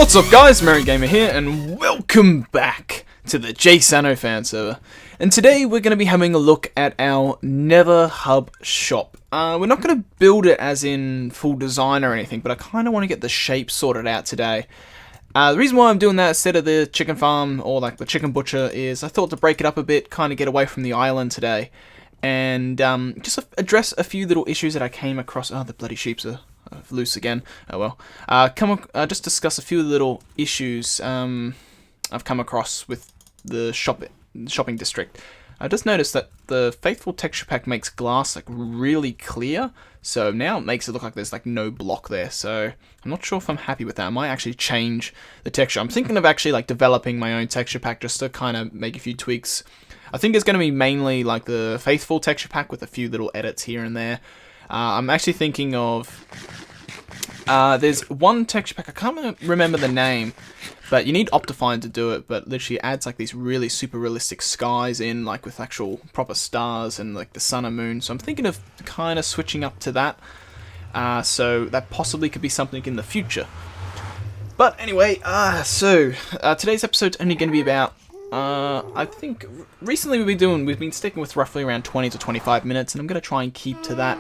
What's up guys, Merry Gamer here, and welcome back to the Jsano Fan Server. And today we're going to be having a look at our Nether hub shop. We're not going to build it as in full design or anything, but I kind of want to get the shape sorted out today. The reason why I'm doing that instead of the chicken farm or like the chicken butcher is I thought to break it up a bit, kind of get away from the island today, and just address a few little issues that I came across. Oh, the bloody sheeps are loose again. Oh well. Just discuss a few little issues I've come across with the shopping district. I just noticed that the Faithful texture pack makes glass like really clear, so now it makes it look like there's like no block there. So I'm not sure if I'm happy with that. I might actually change the texture. I'm thinking of actually like developing my own texture pack just to kind of make a few tweaks. I think it's going to be mainly like the Faithful texture pack with a few little edits here and there. I'm actually thinking of, there's one texture pack, I can't remember the name, but you need Optifine to do it, but literally adds like these really super realistic skies in, like with actual proper stars and like the sun and moon, so I'm thinking of kind of switching up to that, so that possibly could be something in the future. But anyway, today's episode's only going to be about, I think recently we've been sticking with roughly around 20 to 25 minutes, and I'm going to try and keep to that.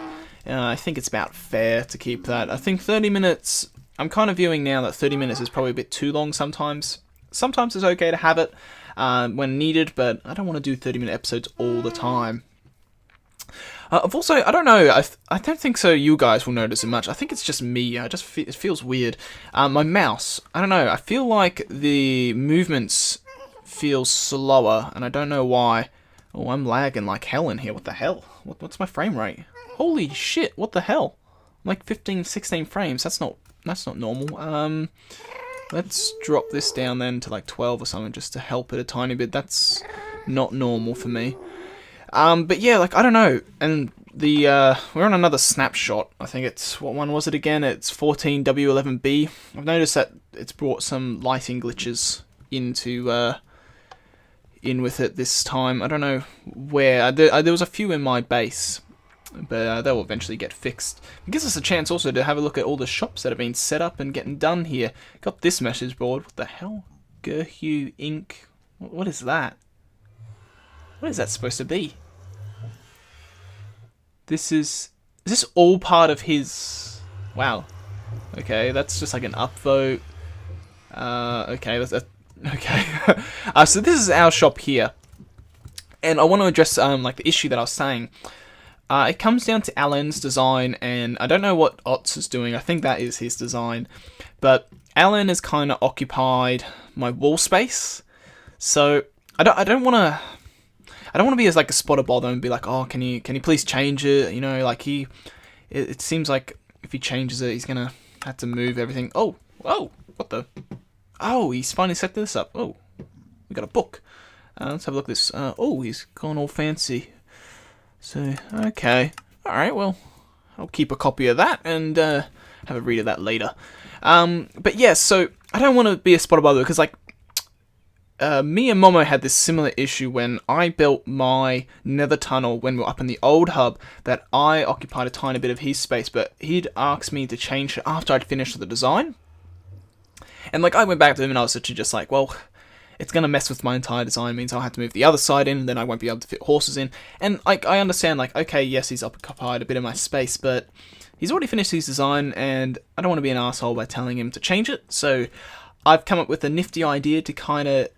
I think it's about fair to keep that. I think 30 minutes, I'm kind of viewing now that 30 minutes is probably a bit too long sometimes. Sometimes it's okay to have it when needed, but I don't want to do 30-minute episodes all the time. I've also, I don't know, I don't think so you guys will notice it much. I think it's just me. It feels weird. My mouse, I don't know, I feel like the movements feel slower, and I don't know why. Oh, I'm lagging like hell in here. What the hell? What's my frame rate? Holy shit, what the hell? Like 15, 16 frames. That's not normal. Let's drop this down then to like 12 or something just to help it a tiny bit. That's not normal for me. But yeah, like I don't know. And we're on another snapshot. I think it's, what one was it again? It's 14W11B. I've noticed that it's brought some lighting glitches into in with it this time. I don't know where. There was a few in my base, but they'll eventually get fixed. It gives us a chance also to have a look at all the shops that have been set up and getting done here. Got this message board. What the hell? Gerhu Inc. What is that? What is that supposed to be? Is this all part of his... Wow. Okay, that's just like an upvote. Okay, okay. So this is our shop here. And I want to address like the issue that I was saying. It comes down to Alan's design, and I don't know what Otz is doing. I think that is his design, but Alan has kind of occupied my wall space. So I don't want to be as like a spotter bother and be like, oh, can you please change it? You know, like it seems like if he changes it, he's gonna have to move everything. Oh, what the? Oh, he's finally set this up. Oh, we got a book. Let's have a look at this. Oh, he's gone all fancy. So, okay. Alright, well, I'll keep a copy of that and have a read of that later. But yeah, so I don't want to be a spotter bother because, like, me and Momo had this similar issue when I built my nether tunnel when we were up in the old hub, that I occupied a tiny bit of his space, but he'd asked me to change it after I'd finished the design. And, like, I went back to him and I was literally just like, well, it's going to mess with my entire design, means I'll have to move the other side in, and then I won't be able to fit horses in. And like I understand, like, okay, yes, he's occupied a bit of my space, but he's already finished his design, and I don't want to be an asshole by telling him to change it. So I've come up with a nifty idea to kind of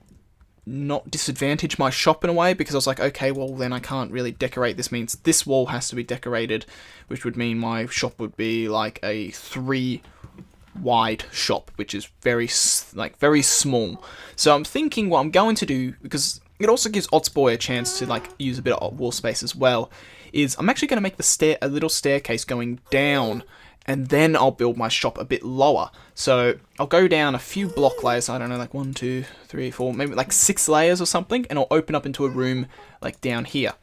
not disadvantage my shop in a way, because I was like, okay, well, then I can't really decorate. This means this wall has to be decorated, which would mean my shop would be like a 3 wide shop, which is very small. So I'm thinking what I'm going to do, because it also gives Otzboy a chance to like use a bit of wall space as well, is I'm actually going to make a little staircase going down, and then I'll build my shop a bit lower. So I'll go down a few block layers, I don't know, like 1, 2, 3, 4, maybe like 6 layers or something, and I'll open up into a room like down here.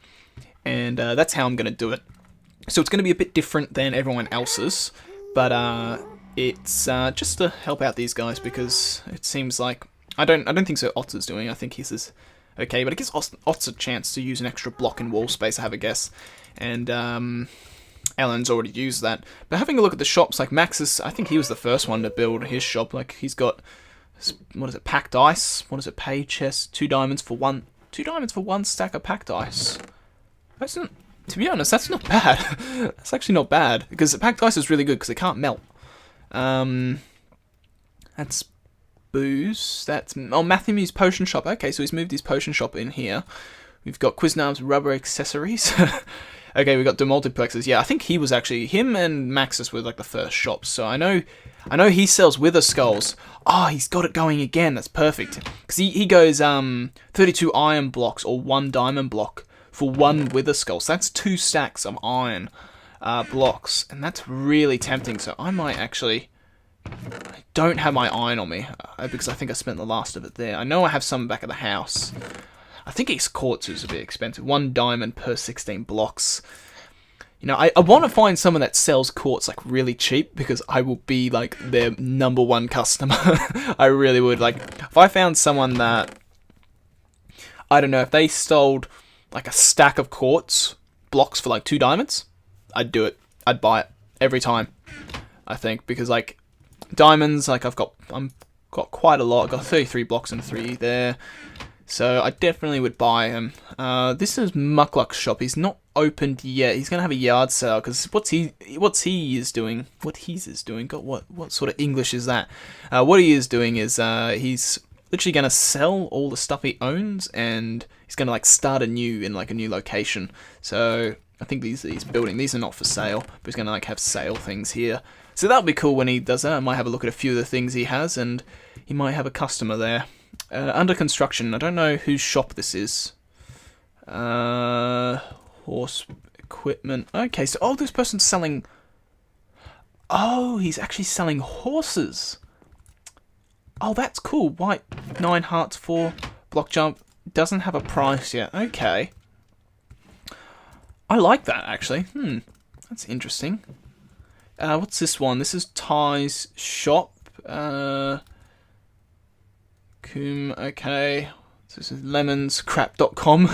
And that's how I'm going to do it. So it's going to be a bit different than everyone else's, but it's just to help out these guys, because it seems like I don't think so Otz is doing. I think his is okay, but it gives Otz a chance to use an extra block in wall space, I have a guess. And Alan's already used that. But having a look at the shops, like Max's, I think he was the first one to build his shop. Like, he's got What is it? Packed ice. What does it pay? Chest. 2 diamonds for one. 2 diamonds for 1 stack of packed ice. That's not. To be honest, that's not bad. That's actually not bad because packed ice is really good because it can't melt. That's booze. That's Matthew's potion shop. Okay, so he's moved his potion shop in here. We've got Quiznar's rubber accessories. Okay, we got demultiplexes. Yeah, I think he was actually him and Maxis were like the first shops. So I know he sells wither skulls. Oh, he's got it going again. That's perfect. Because he goes 32 iron blocks or 1 diamond block for 1 wither skull. So that's 2 stacks of iron blocks, and that's really tempting. So I might actually. I don't have my iron on me because I think I spent the last of it there. I know I have some back at the house. I think his quartz is a bit expensive. 1 diamond per 16 blocks. You know, I want to find someone that sells quartz like really cheap because I will be like their #1 customer. I really would. Like, if I found someone that, I don't know, if they sold like a stack of quartz blocks for like 2 diamonds, I'd do it. I'd buy it every time. I think because like diamonds, like I'm got quite a lot. I've got 33 blocks and 3 there. So I definitely would buy him. This is Muckluck's shop. He's not opened yet. He's gonna have a yard sale because what he is doing. God, what sort of English is that? What he is doing is he's literally gonna sell all the stuff he owns and he's gonna like start anew in like a new location. So I think he's building. These are not for sale, but he's gonna like have sale things here. So that'll be cool when he does that. I might have a look at a few of the things he has and he might have a customer there. Under construction, I don't know whose shop this is. Horse equipment. Okay, so this person's selling. Oh, he's actually selling horses. Oh, that's cool. White 9 hearts 4 block jump. Doesn't have a price yet. Okay. I like that actually. That's interesting. What's this one? This is Ty's shop. Okay. This is lemonscrap.com.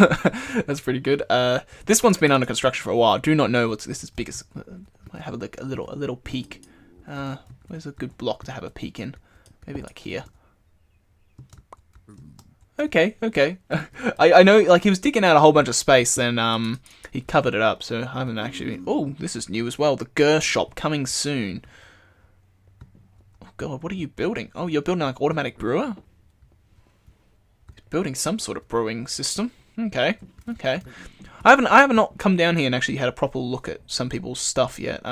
That's pretty good. This one's been under construction for a while. Do not know what's this is big as. Might have a little peek. Where's a good block to have a peek in? Maybe like here. Okay. I know, like he was digging out a whole bunch of space, then he covered it up. So I haven't actually. Oh, this is new as well. The Gur shop coming soon. Oh God, what are you building? Oh, you're building like automatic brewer. Building some sort of brewing system. Okay. I haven't not come down here and actually had a proper look at some people's stuff yet.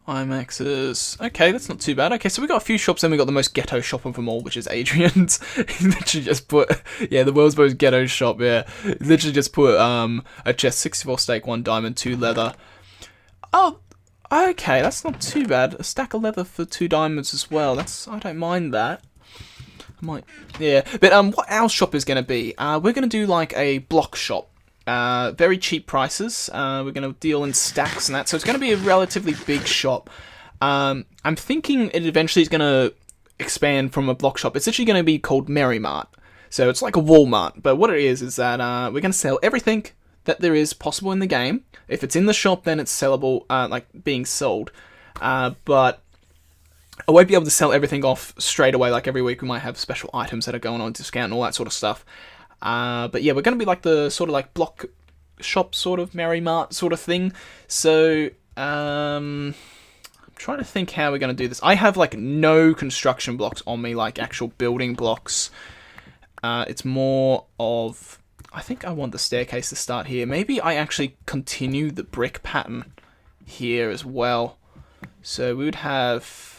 IMAXs. Okay, that's not too bad. Okay, so we got a few shops, then we got the most ghetto shop of them all, which is Adrian's. He literally just put, the world's most ghetto shop. Yeah, he literally just put a chest, 64 steak, 1 diamond, 2 leather. Oh, okay, that's not too bad. A stack of leather for 2 diamonds as well. I don't mind that. But what our shop is going to be, we're going to do like a block shop. Very cheap prices. We're going to deal in stacks and that, so it's going to be a relatively big shop. I'm thinking it eventually is going to expand from a block shop. It's actually going to be called Merry Mart. So it's like a Walmart, but what it is that we're going to sell everything that there is possible in the game. If it's in the shop, then it's sellable, like being sold. But I won't be able to sell everything off straight away. Like every week we might have special items that are going on discount and all that sort of stuff. But yeah, we're going to be like the sort of like block shop sort of Merry Mart sort of thing. So I'm trying to think how we're going to do this. I have like no construction blocks on me, like actual building blocks. It's more of, I think I want the staircase to start here. Maybe I actually continue the brick pattern here as well. So we would have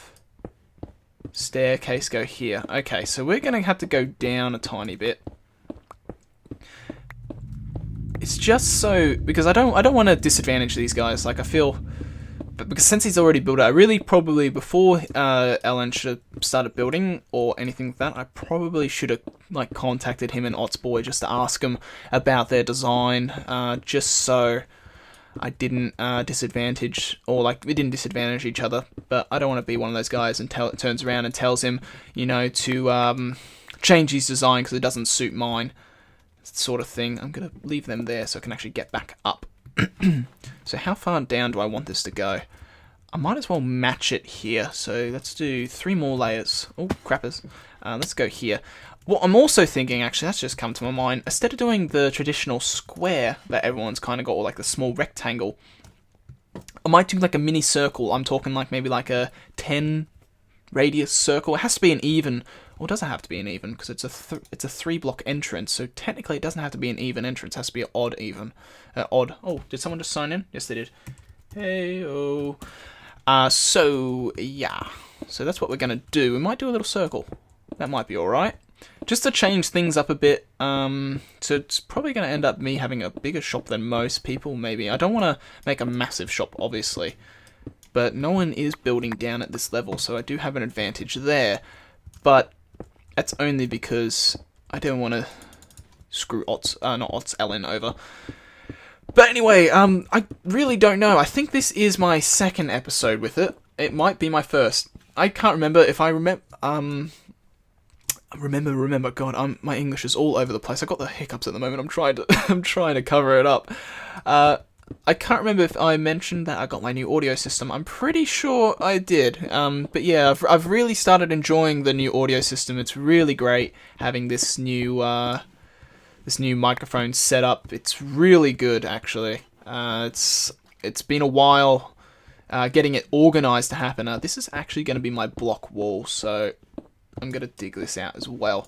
staircase go here. Okay, so we're going to have to go down a tiny bit. It's just so because I don't want to disadvantage these guys. Like I feel, but because since he's already built it, I really probably before Ellen should have started building or anything like that. I probably should have like contacted him and Otsboy just to ask him about their design, just so I didn't disadvantage or like we didn't disadvantage each other. But I don't want to be one of those guys and turns around and tells him, to change his design because it doesn't suit mine. Sort of thing. I'm going to leave them there so I can actually get back up. So how far down do I want this to go? I might as well match it here. So let's do 3 more layers. Oh, crappers. Let's go here. What I'm also thinking, actually, that's just come to my mind, instead of doing the traditional square that everyone's kind of got, or like the small rectangle, I might do like a mini circle. I'm talking like maybe like a 10 radius circle. It has to be an even, or does it have to be an even? Because it's a 3-block entrance, so technically it doesn't have to be an even entrance. It has to be an odd even. Odd. Oh, did someone just sign in? Yes, they did. Hey, oh. So, yeah. So that's what we're going to do. We might do a little circle. That might be alright. Just to change things up a bit. So it's probably going to end up me having a bigger shop than most people, maybe. I don't want to make a massive shop, obviously. But no one is building down at this level, so I do have an advantage there. But that's only because I don't want to screw Ellen over. But anyway, I really don't know. I think this is my second episode with it. It might be my first. I can't remember if I remember. Remember. God, my English is all over the place. I got the hiccups at the moment. I'm trying to cover it up. I can't remember if I mentioned that I got my new audio system. I'm pretty sure I did. But yeah, I've really started enjoying the new audio system. It's really great having this new microphone set up. It's really good, actually. It's been a while getting it organized to happen. This is actually going to be my block wall, so I'm going to dig this out as well.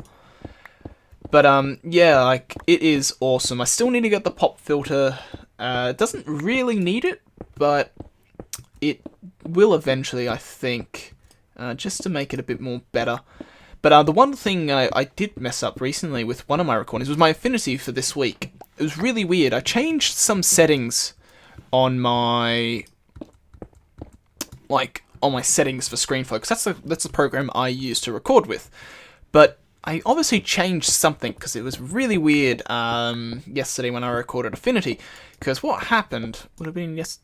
But yeah, like, it is awesome. I still need to get the pop filter. It doesn't really need it, but it will eventually, I think, just to make it a bit more better. But the one thing I did mess up recently with one of my recordings was my affinity for this week. It was really weird. I changed some settings on my settings for ScreenFlow, because that's the program I use to record with. But I obviously changed something, because it was really weird yesterday when I recorded Affinity. Because what happened would have been it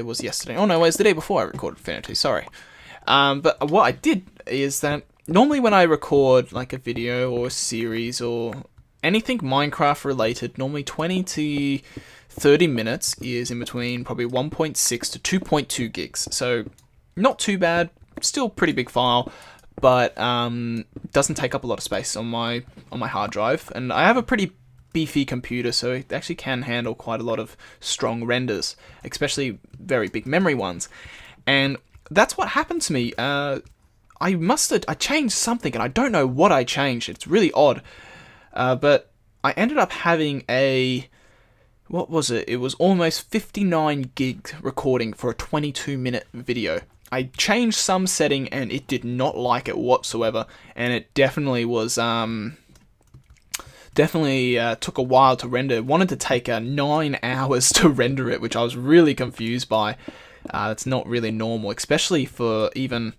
was yesterday. Oh no, it was the day before I recorded Affinity. Sorry. But what I did is that normally when I record like a video or a series or anything Minecraft related, normally 20 to 30 minutes is in between probably 1.6 to 2.2 gigs. So not too bad, still pretty big file, but doesn't take up a lot of space on my hard drive. And I have a pretty beefy computer, so it actually can handle quite a lot of strong renders, especially very big memory ones. And that's what happened to me. I changed something, and I don't know what I changed. It's really odd. But I ended up having what was it? It was almost 59 gig recording for a 22-minute video. I changed some setting, and it did not like it whatsoever, and it definitely was, took a while to render. It wanted to take 9 hours to render it, which I was really confused by. It's not really normal, especially for even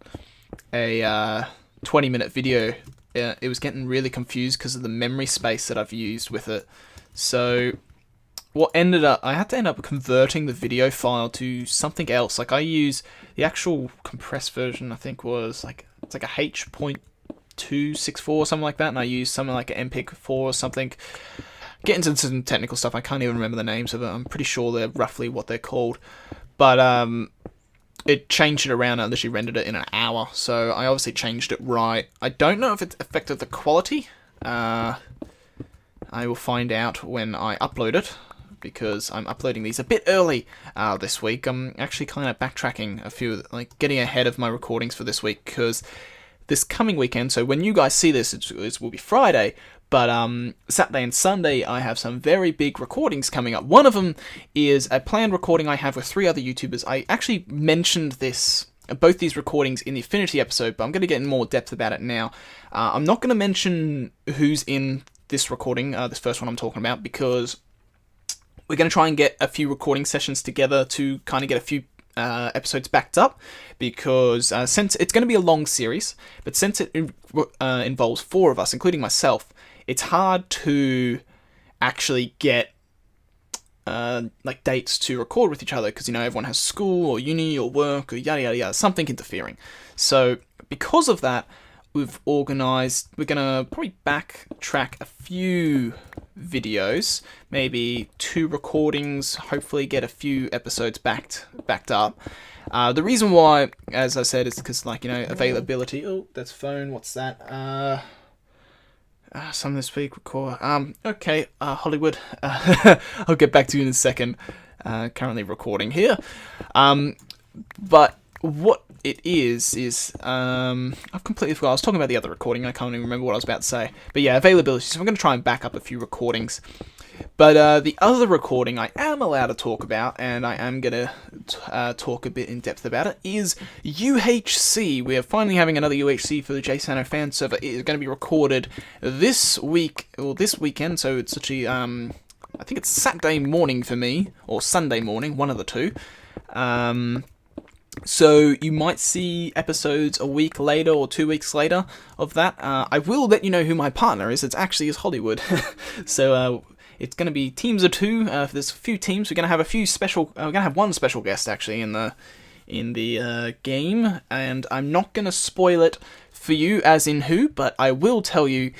a 20-minute video. It was getting really confused because of the memory space that I've used with it. So I had to end up converting the video file to something else. Like, I use the actual compressed version, I think was it's like a H.264 or something like that, and I use something like an MPEG-4 or something. Get into some technical stuff, I can't even remember the names of it. I'm pretty sure they're roughly what they're called. But it changed it around and literally rendered it in an hour, so I obviously changed it right. I don't know if it affected the quality. I will find out when I upload it, because I'm uploading these a bit early this week. I'm actually kind of backtracking a few, like getting ahead of my recordings for this week, because this coming weekend, so when you guys see this, it will be Friday, but Saturday and Sunday I have some very big recordings coming up. One of them is a planned recording I have with 3 other YouTubers. I actually mentioned both these recordings in the Affinity episode, but I'm going to get in more depth about it now. I'm not going to mention who's in this recording, this first one I'm talking about, because we're going to try and get a few recording sessions together to kind of get a few episodes backed up, because since it's going to be a long series, but since it involves 4 of us, including myself, it's hard to actually get dates to record with each other, because everyone has school or uni or work or yada yada yada, something interfering. So because of that, we're going to probably backtrack a few videos, maybe 2 recordings, hopefully get a few episodes backed up. The reason why, as I said, is because, like, you know, availability. Oh, that's phone. What's that? Some this week record. Okay, Hollywood. I'll get back to you in a second. Currently recording here. But what it is I've completely forgot. I was talking about the other recording. I can't even remember what I was about to say. But yeah, availability. So I'm going to try and back up a few recordings. But the other recording I am allowed to talk about, and I am going to talk a bit in depth about it, is UHC. We are finally having another UHC for the Jsano Fan Server. It is going to be recorded this week, or this weekend, so it's actually, I think it's Saturday morning for me, or Sunday morning, one of the two. So you might see episodes a week later or 2 weeks later of that. I will let you know who my partner is. It's actually Hollywood. So it's going to be teams of two. There's a few teams. We're going to have a few special. We're going to have one special guest actually in the game, and I'm not going to spoil it for you as in who, but I will tell you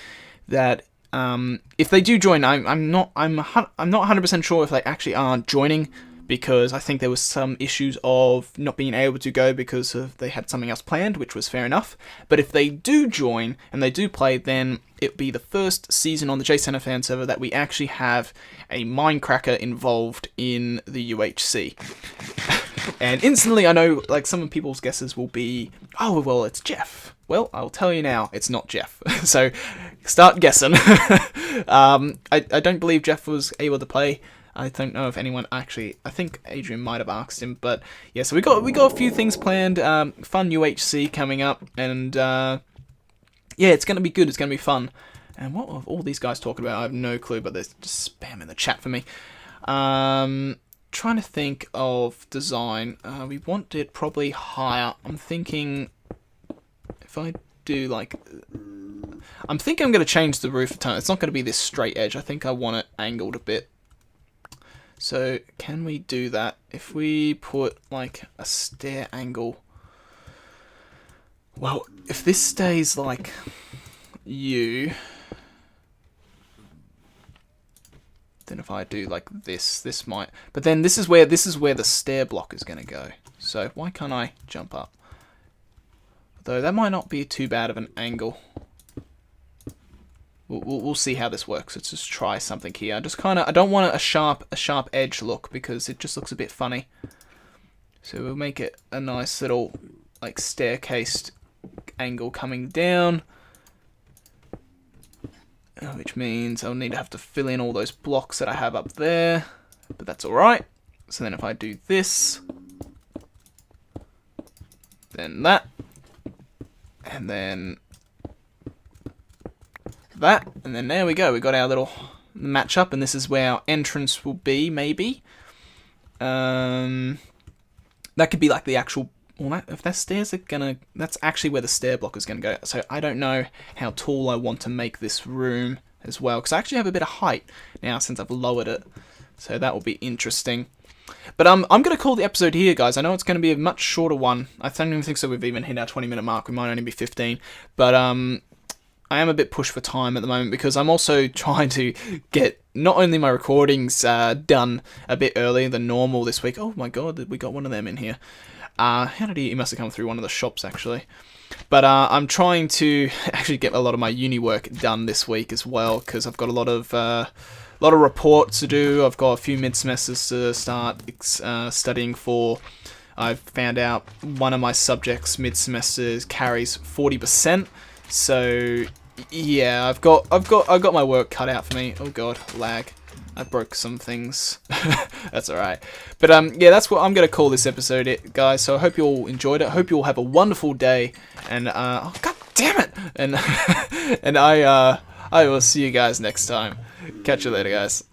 that if they do join, I'm not 100% sure if they actually are joining, because I think there was some issues of not being able to go because they had something else planned, which was fair enough. But if they do join and they do play, then it'll be the first season on the Jsano Fan Server that we actually have a Minecracker involved in the UHC. And instantly I know, like, some people's guesses will be, oh, well, it's Jeff. Well, I'll tell you now, it's not Jeff. So start guessing. I don't believe Jeff was able to play. I don't know if anyone actually. I think Adrian might have asked him, but yeah. So we got a few things planned. Fun UHC coming up, and yeah, it's gonna be good. It's gonna be fun. And what are all these guys talking about? I have no clue, but there's just spam in the chat for me. Trying to think of design. We want it probably higher. I'm thinking if I do like. I'm thinking I'm gonna change the roof tone. It's not gonna be this straight edge. I think I want it angled a bit. So, can we do that? If we put, like, a stair angle... Well, if this stays like you... Then if I do, like, this might... But then this is where the stair block is going to go. So, why can't I jump up? Though, that might not be too bad of an angle. We'll see how this works. Let's just try something here. I don't want a sharp edge look, because it just looks a bit funny. So we'll make it a nice little, like, staircase angle coming down, which means I'll need to have to fill in all those blocks that I have up there, but that's all right. So then if I do this, then that, and then that, and then there we go. We got our little match-up, and this is where our entrance will be, maybe. That could be like the actual... Well, if that stairs are gonna... That's actually where the stair block is gonna go. So I don't know how tall I want to make this room as well, because I actually have a bit of height now since I've lowered it. So that will be interesting. But I'm going to call the episode here, guys. I know it's going to be a much shorter one. I don't even think so we've even hit our 20-minute mark. We might only be 15. But I am a bit pushed for time at the moment, because I'm also trying to get not only my recordings done a bit earlier than normal this week. Oh my god, we got one of them in here. How did he must have come through one of the shops, actually. But I'm trying to actually get a lot of my uni work done this week as well, because I've got a lot of reports to do. I've got a few mid-semesters to start studying for. I've found out one of my subjects mid-semesters carries 40%. So yeah, I've got my work cut out for me. Oh god, lag. I broke some things. That's alright. But yeah, that's what I'm gonna call this episode, guys. So I hope you all enjoyed it. I hope you all have a wonderful day. And oh god damn it! And and I will see you guys next time. Catch you later, guys.